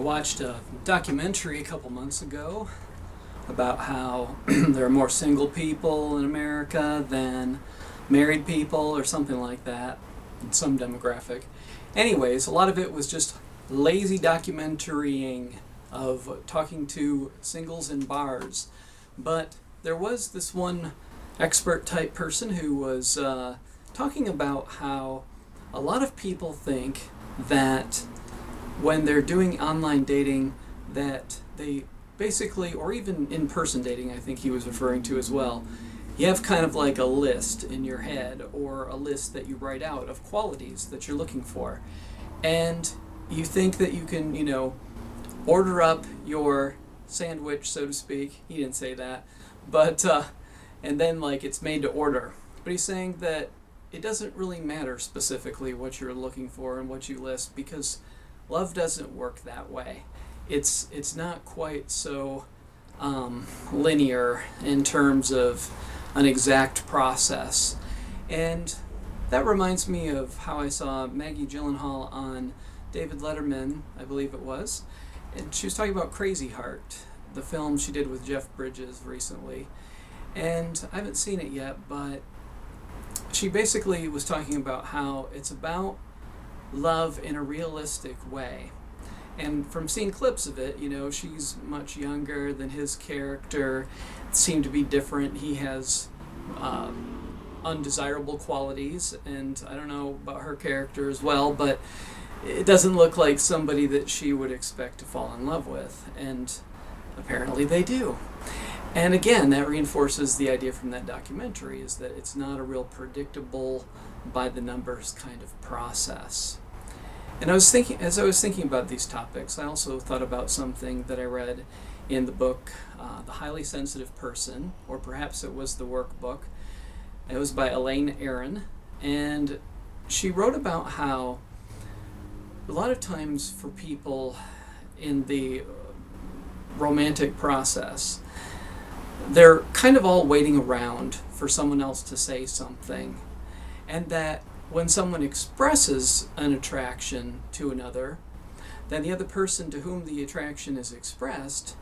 watched a documentary a couple months ago about how there are more single people in America than married people or something like that, in some demographic. Anyways, a lot of it was just lazy documentarying of talking to singles in bars. But there was this one expert type person who was talking about how a lot of people think that when they're doing online dating that they basically, or even in-person dating, I think he was referring to as well, you have kind of like a list in your head or a list that you write out of qualities that you're looking for. And you think that you can, order up your sandwich, so to speak. He didn't say that, but and then like it's made to order. But he's saying that it doesn't really matter specifically what you're looking for and what you list, because love doesn't work that way. It's not quite so linear in terms of an exact process. And that reminds me of how I saw Maggie Gyllenhaal on David Letterman, I believe it was, and she was talking about Crazy Heart, the film she did with Jeff Bridges recently. And I haven't seen it yet, but she basically was talking about how it's about love in a realistic way. And from seeing clips of it, she's much younger than his character. It seemed to be different. He has undesirable qualities, and I don't know about her character as well, but it doesn't look like somebody that she would expect to fall in love with, and apparently they do. And again, that reinforces the idea from that documentary, is that it's not a real predictable, by the numbers kind of process. And as I was thinking about these topics, I also thought about something that I read in the book, The Highly Sensitive Person, or perhaps it was the workbook. It was by Aron, and she wrote about how a lot of times for people in the romantic process, they're kind of all waiting around for someone else to say something, and that when someone expresses an attraction to another, then the other person to whom the attraction is expressed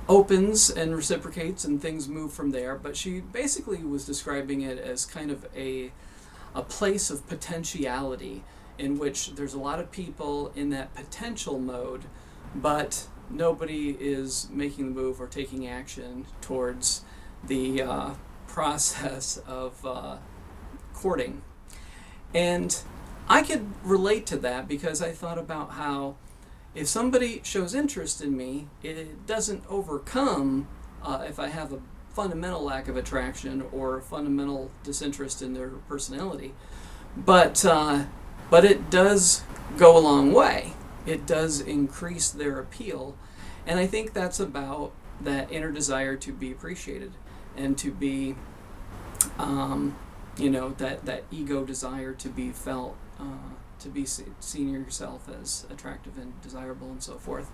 opens and reciprocates, and things move from there. But she basically was describing it as kind of a place of potentiality, in which there's a lot of people in that potential mode, but nobody is making the move or taking action towards the process of courting. And I could relate to that, because I thought about how if somebody shows interest in me, it doesn't overcome if I have a fundamental lack of attraction or a fundamental disinterest in their personality. But it does go a long way. It does increase their appeal. And I think that's about that inner desire to be appreciated and to be, that ego desire to be felt, to be seen yourself as attractive and desirable and so forth.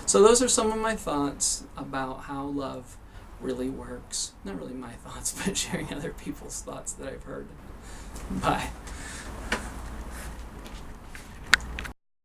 So those are some of my thoughts about how love really works. Not really my thoughts, but sharing other people's thoughts that I've heard. Bye.